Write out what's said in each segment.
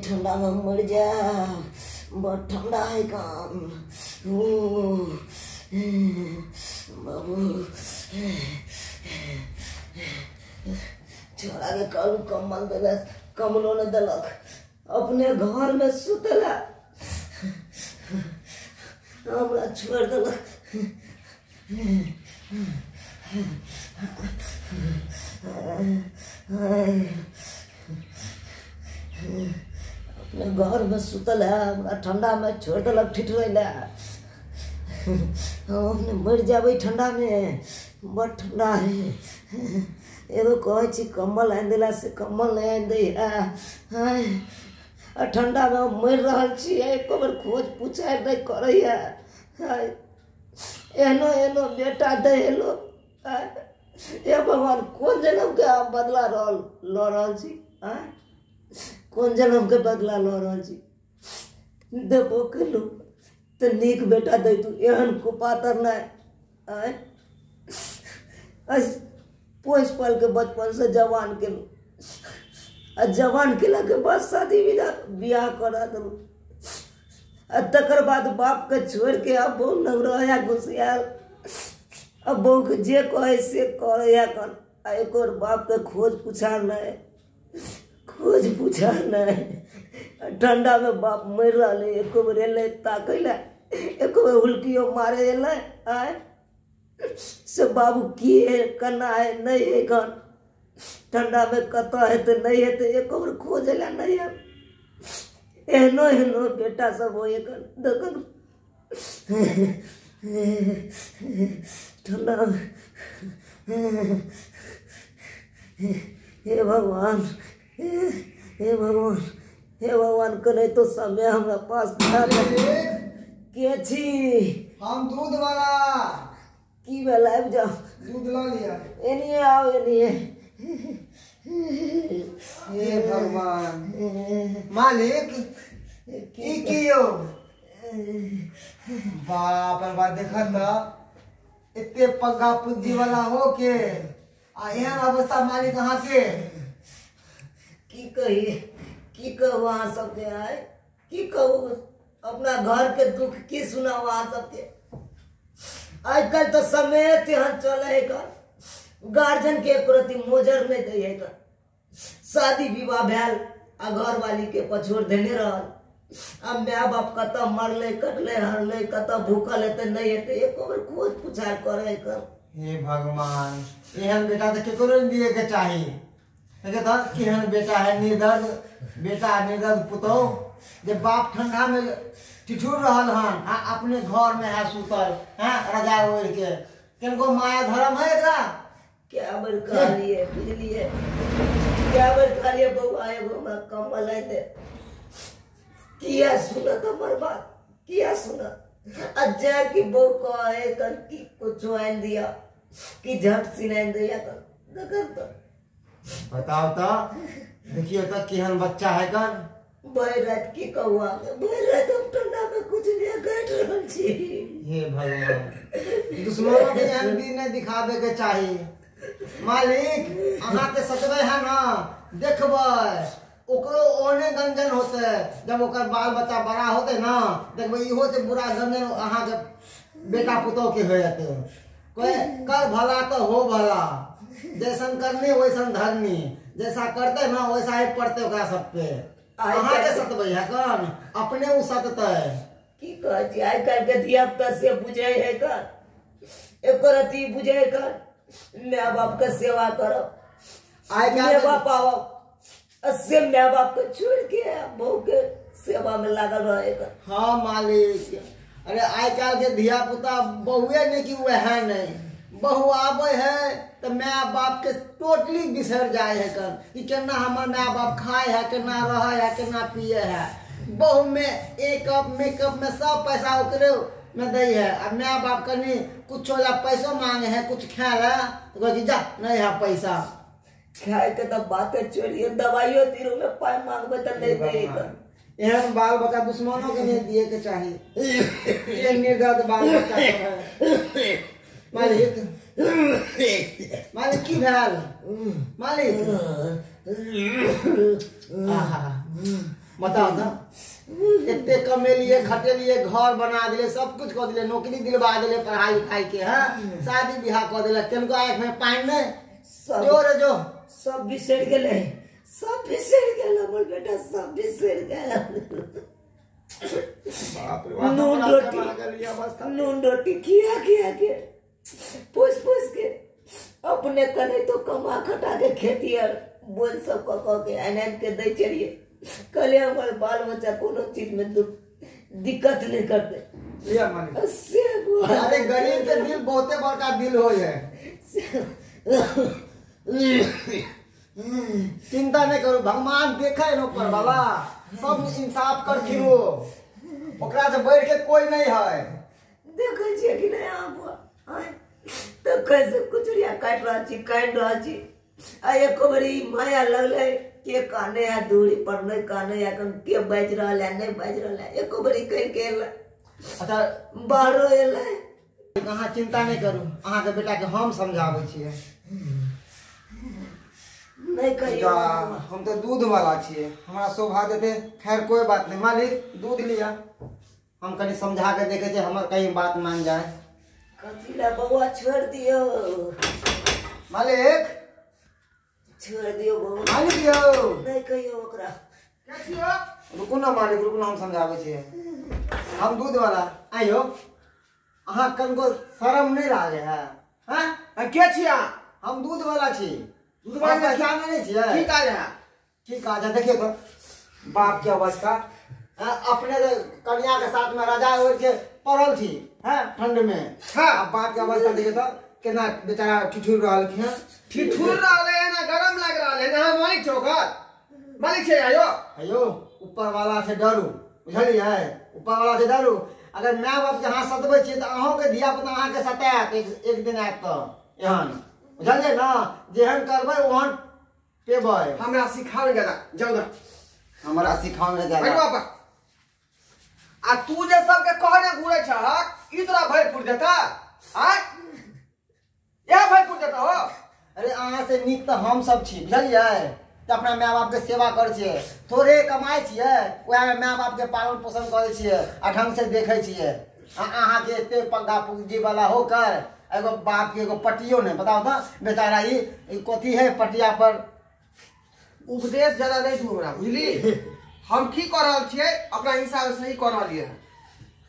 ठंडा में मर जा, बहुत ठंडा है काम। बाबू छोड़ा के कल कम्बल दिलक, कम्बलो ने दिलक, अपने घर में सुतला, हमरा छोड़ दिलक। अपने घर में सुतल है, हमरा ठंडा में छोड़ दिलक ठिठुरैला। हम अपने मर जाबे ठंडा में, बड़ ठंडा है। एगो कहे छी कम्बल आनि दिला से कम्बल नहीं आनि दै। ठंडा में मर रहल छी, एको बेर खोज पूछाइ नहीं करैया। एहनो एहनो बेटा दे लो। ए भगवान, कौन जन्म के आप बदला ल रहल छी? कौन जन्म के बदला ल रहल छी? देबो केलू तो नीक बेटा दे तू, एहन कुपातर नहीं। पोस पाल के बचपन से जवान केलू, जवान केला के बाद शादी बियाह करा दलू। तकर बाद बाप के छोड़ के अब बहू नवरया घुसियाल। अब बहू के जे कहे से करे कर। एक और बाप के खोज पुछार नहीं, खोज पुछार नहीं। ठंडा में बाप मर रहा, एको बेर एल ताकैला, एको बेर हुलकियो मारे एल। से बाबू की है कना है नहीं है घर, ठंडा में कत है तो नहीं है, तो एको बेर खोज एला नहीं है। एहनो एहनो बेटा सब हो ठंडा। हे भगवान, हे भगवान, हे भगवान, करे तो समय हमरा पास के छी? हम दूध वाला। की बेला आबि जाओ, दूध ला लिया। एनिए आओ, एनिए। हे भगवान, मालिक की कियो? बाप रे बाप, देखा तो इतने पग्गा पुंजी वाला हो के एहन अवस्था मालिक अहाँ के। की कहिए, की कहू अहाँ सबके? आए की कहू, अपना घर के दुख की सुनाऊ अहाँ सबके? आजकल तो समय तेहन चले है, गार्जियन के प्रति मोजर नहीं दे है। शादी विवाह भैल आ घर वाली के पछोड़ देने रहल। अब माय बाप कत मरले, कटले, हरले, कत भूखल है नहीं है, एको बेर खोज पुछार करे कर। हे भगवान, एहन बेटा तो केकरो दिए के चाही। केहन बेटा है निर्दर्द बेटा, निर्दर्द पुतोह। जे बाप ठंडा में ठिठुर रहल हन, अपने घर में है सुतल, रजाई ओढ़ के। किनको माया धर्म है एकरा? क्या बेर कहलिए, बुझलिए? क्या बेर कहलिए बउआ एगो में कम्बल आनि दे। किया सुनत हमर बात, किया सुनत? अज्जा की बहू कहे कर कि कुछ आनि दिया, कि झट सिनाइन दिया कर। देखर तो बताओ तो, देखियो तो केहन बच्चा है कर। भर रात की कहू आगे, भर रात हम ठंडा में कुछ नहीं काट रहल छी। हे भगवान, दुश्मनों के एहन भी नहीं दिखावे के चाहिए। मालिक अहाँ के सचबे है ना, देखबै ओकरो ओने गंजन होते। जब ओकर बाल बच्चा बड़ा होते ना, देखबै इहो से बुरा गंजन अहाँ के बेटा पुतोह के हो जाते। कोई कर भला तो हो भला, जैसन करनी वैसन धरनी। जैसा करते ना वैसा ही पड़ते ओकरा सब पे। अहाँ के सतबै है कौन? अपने उ सतते। की कहै छी, आइ काल्हि के धिया पुता से बुझे है कर, एको रती बुझे कर। माय बाप के सेवा करब, आइ माय बाप आवब, से माय बाप के छोड़ के बहू के सेवा में लागल रहे कर। हाँ मालिक, अरे आइ काल्हि के धिया पुता बहुए नहीं कि वह नहीं, बहु आवे है तो माय बाप के टोटली बिसर जाए है कर कि केना हमार माय बाप खाए है, केना रहे है, केना पिए है। बहु में एकअप मेकअप में सब पैसा ओकरे में दे है। अब माय बाप कनी कुछ पैसों मांगे है, कुछ खाए ला तो कह जा नहीं है पैसा। खाए के तो बातें छोड़िए, दवाइयों तीरों में पाई मांगबे तो नहीं देगा। एहन बाल बच्चा दुश्मनों के नहीं दिए के चाहिए। ये निर्दयी बाल बच्चा है। मालिक, मालिक की भेल? मालिक बताओ ना, इतने कमेलिए खटेलिए, घर बना दिले, सब कुछ कर दिले, नौकरी दिलवा दिले, पढ़ाई लिखाई के, हाँ शादी ब्याह कर दिले, किनको आँख में पानी में जो रे जो सब बिसर गेले, सब बिसर गेल हमर बेटा, सब बिसर गेल। नून रोटी खिया के पोस के अपने कने तो कमा खटा के खेती और बोल सब कह के आन के दे चलिए। कले हमारे बाल बच्चा कोनो चीज में दिक्कत नहीं करते। अरे गरीब के दिल बहुते बड़का दिल हो है। चिंता नहीं करो, भगवान देखे न ऊपर वाला, सब इंसाफ कर खिरो, ओकरा से बढ़ के कोई नहीं है। देखे छिए कि नहीं आप तो कैसे कुचरिया काट रहा छी आ एक बड़ी माया लगले के काने या दूरी पर नहीं काने या कन के बाज रहा है नहीं बाज रहा है, एक बड़ी कह के अच्छा बाहरो एले। अहाँ चिंता नहीं करू, अहाँ के बेटा के हम समझावे छिए। नहीं कहियो हम तो दूध वाला छिए, हमारा शोभा देते, खैर कोई बात नहीं, मालिक दूध लिया, हम कहीं समझा के देखे थे, हमार कहीं बात मान जाए। कथिला बउआ छोड़ दियो, मालिक छोड़ दियो बउआ, मालिक दियो, नहीं कहियो ओकरा। क्या छियो? रुकू ना मालिक, रुकू ना, हम समझावे छिए। हम दूध वाला आइयो, अहाँ कनको शर्म नहीं लागे है? हां के छिया? हम दूध वाला छी। दूध वाला पहचान नहीं छिए? ठीक आ जा, ठीक आ जा। देखिए तो बाप की अवस्था, अपने कन्या के साथ में राजा ओढ़ के पड़ल थी, है ठंड में। हाँ अब बाप की अवस्था देखिए तो कितना बेचारा ठिठुर रहा है, ठिठुर रहा है ना, गरम लग रहा है ना। मालिक चौखट मालिक से आयो आयो, ऊपर वाला से डरू, बुझलिए? ऊपर वाला से डरू। अगर माय बाप के हाथ सतबै छियै तो अहों के धिया पुता अहाँ के सतायत, एक दिन आयत तो एहन, बुझलिए ना? जेहन करबै ओहन पेबै। हमरा सिखाओ जरा, जाओ ना हमरा सिखाओ जरा। बैठ बापा, आ तू जे सबके कहने घुरे छहक, ई तोरा भरपुर देता? आ या भरपुर देता हो? अरे अहाँ से नीक तो हम सब छी, बुझलिए? तो अपना माय बाप के सेवा कर छिए, थोड़े कमाई छिए, वह में माय बाप के पालन पोषण करे छिए, आ ढंग से देखे छिए। अहाँ के एते पग्गा पूंजी वाला होकर एगो बाप के एगो पटियो नहीं, बताओ तो बेचारा ई कथी है पटिया पर। उपदेश ज्यादा नहीं तू हमरा, बुझली? हम की कर रहल छिए, अपना हिसाब से सही कर रहलिए,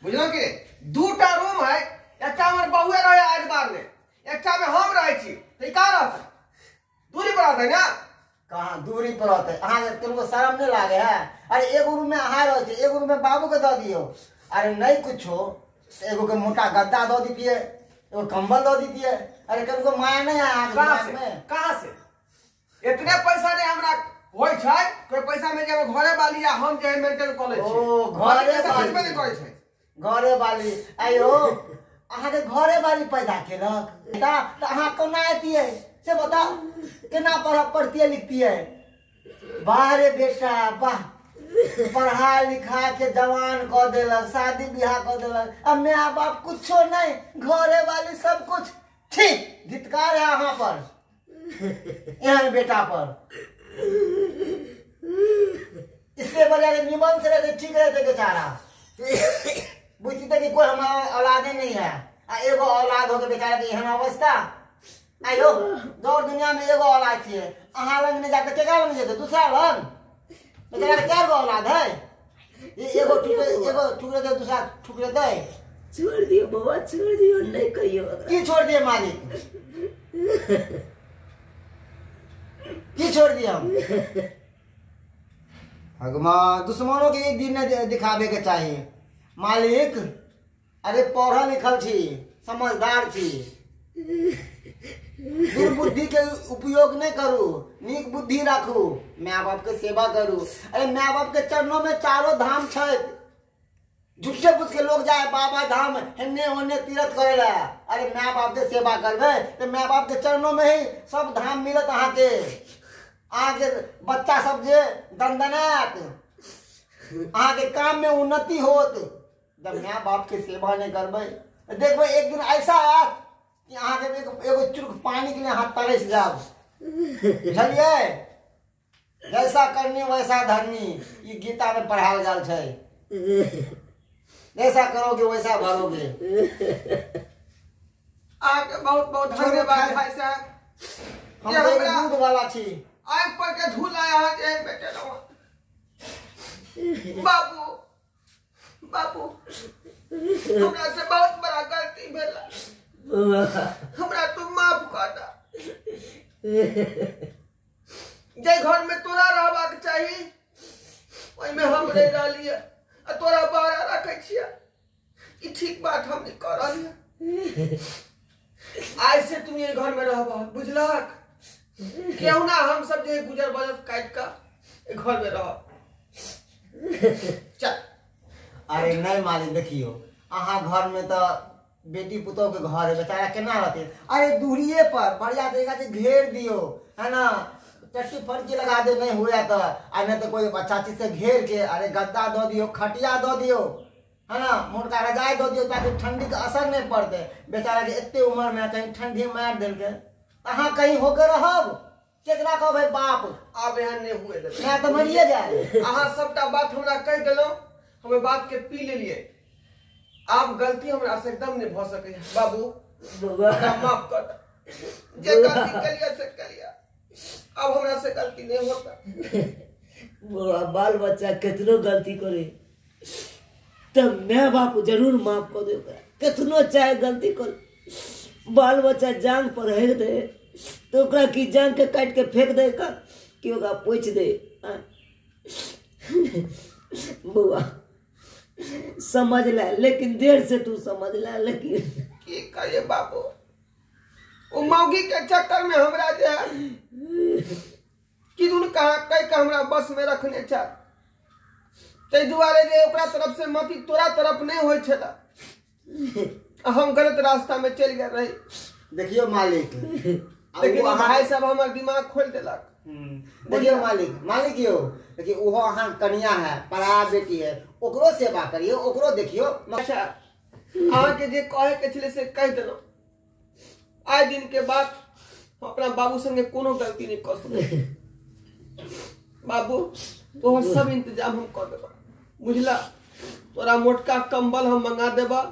बुझलो कि? दूटा रूम है, एकटा हमर बहुए रहे आज बार में, एकटा में हम रहे छी, तो ई का रहते? दूरी पर रहते ना? कहाँ दूरी पर रहते? अहाँ तुमको शर्म नहीं लागे है? अरे एगो रूम में अहाँ रहे, एगो रूम में बाबू के दे दियो। अरे नहीं कुछ हो, एगो के मोटा गद्दा दे दीजिए, एगो कंबल दे दीजिए। अरे तुमको माया नहीं है कहाँ से? इतने पैसा नहीं हमरा होय छै, कोई पैसा में जे घरे वाली या हम जे मेंटेन कर लै छी। ओ घरे समझ में नहीं करे छै, घरे वाली आयो, अहाँ के घरे वाली पैदा केलक बेटा, तो अहाँ कोना एतिए से बताओ, केना पढ़तिए लिखतिए? वाह रे बेटा वाह, पढ़ा लिखा के जवान कर देलक, शादी ब्याह कर देलक, अब माय बाप कुछो नहीं, घरे वाली सब कुछ। ठीक धिक्कार है अहाँ पर, एहन बेटा पर। इससे बजाय निमन से रहते, ठीक रहते बेचारा। बुझते कि कोई हमारा औलादे नहीं है, एगो औलाद हो के बेचारा के एहन अवस्था। आयो दौड़ दुनिया में एगो औलाद छिए, अहाँ लंग नहीं जाते, केकरा लंग जेते? दूसरा लंग। बेचारा के गो औलाद है? एगो ठुकरे दे, दूसरा ठुकरे दे। छोड़ दियो बाबा, छोड़ दियो, नहीं कहियो। की छोड़ दिए मालिक? की छोड़ दिया हम? भगवान दुश्मनों के एक दिन न दिखावे के चाहिए मालिक। अरे पढ़ल लिखल छी, समझदार छी, दुर्बुद्धि के उपयोग नहीं करू, नीक बुद्धि राखू, माय बाप के सेवा करू। अरे माय बाप के चरणों में चारों धाम छै, झूठे पूछ के लोग जाए बाबा धाम हेन्ने होन्ने तीर्थ करे ला। अरे माय बाप के सेवा करबे तो माय बाप के चरणों में ही सब धाम मिलत। अहाँ के बच्चा सब जे दंदनात, अहाँ के काम में उन्नति होत। जब माय बाप के सेवा नहीं करबे, देखबे एक दिन ऐसा आत कि अहाँ के एगो चुरुक पानी के लिए हाथ तरस जाब, बुझलिए? जैसा करनी वैसा धरनी, ये गीता में पढ़ाल जाल छै। जैसा करोगे वैसा भरोगे। आपके बहुत बहुत धन्यवाद भाई साहब। हम तो एक दूध वाला छी। आग पर के धूल आया है बेटे रहो। बाबू बाबू हमरा से बहुत बड़ा गलती भेला, हमरा तू माफ कर दा। जे घर में तोरा रहबाक चाही ओइ में हम रह रहलिए आ तोरा बाहर रखै छिया, ई ठीक बात हम नहीं कर रहलिए। आज से तुम ये घर में रहबा, बुझलक? क्यों ना हम सब जे गुजर बसर काट का घर में रह। चल। अरे नहीं मालिक, देखियो अहाँ घर में तो बेटी पुतोह के घर है, बेचारा केना रहते। अरे दूरिये पर बढ़िया तरीका से घेर दियो, है ना, चट्टी फर्जी लगा दे नहीं हुआ तो, आ नहीं तो कोई अच्छा चीज से घेर के, अरे गद्दा दो दियो, खटिया दो दियो, है ना, मोटका रजाई दो दियो, ताकि ठंडी का असर नहीं पड़ते। बेचारा के इतने उम्र में कहीं ठंडी मार दिल के अहाँ कहीं होकर रहब, केकरा कहो भाई बाप आप यहाँ नहीं हुए मैं तो मरिए जाए। अहाँ सबटा बात हमरा कह दिलो, हमें बात के पी ले लिए। आप गलती हमरा से एकदम नहीं भ सके। बाबू हमरा माफ कर दे, जे गलती कलिया से कलिया, अब हमरा से गलती नहीं होता। बाल बच्चा कितनो गलती करे तब मैं बाप जरूर माफ कर दे। कितनो चाहे गलती कर, बाल बच्चा जांग पर हेर दे तो ओकरा की जांग के काट के फेंक दे का कि ओकरा पोछ दे। बुआ समझ ला, लेकिन देर से तू समझ ला। लेकिन की करे बाबू, वो मौगी के चक्कर में हमरा जे कि दुन कहा कह के हमरा बस में रखने चाह, तै दुआरे जे ओकरा तरफ से मति तोरा तरफ नहीं होय छला, हम गलत रास्ता में चल गए रही। देखियो मालिक, लेकिन भाई साहब हमर दिमाग खोल देलक। देखियो मालिक यो, देखिए ओहो अहाँ कन्या है, पराया बेटी है, ओकरो सेवा करियो, ओकरो देखियो। अच्छा अहाँ के जे कहे के छले से कह देलो। आज दिन के बाद हम अपना बाबू संगे कोनो गलती नहीं कर सकते। बाबू तोहर सब इंतजाम हम कर देबा, बुझला? तोरा मोटका कंबल हम मंगा देबा,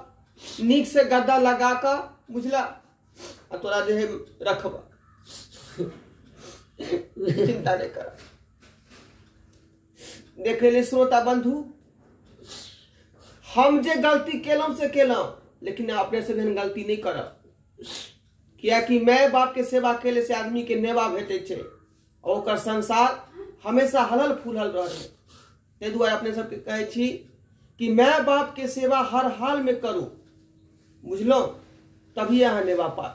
नीक से गद्दा लगा का, बुझला? आ तोरा जे रखबा, चिंता नहीं कर। देखे ले श्रोता बंधु, हम जे गलती केलम से केलम, लेकिन अपने से गलती नहीं करब। किया कि माय बाप के सेवा केले से आदमी के नेवा भेटे छे और ओकर संसार हमेशा हलल फूलल रहे। ते दुआरे अपने सबके कहे छी कि माय बाप के सेवा हर हाल में करू, बुझलो? तभी यहाँ नेवा पा।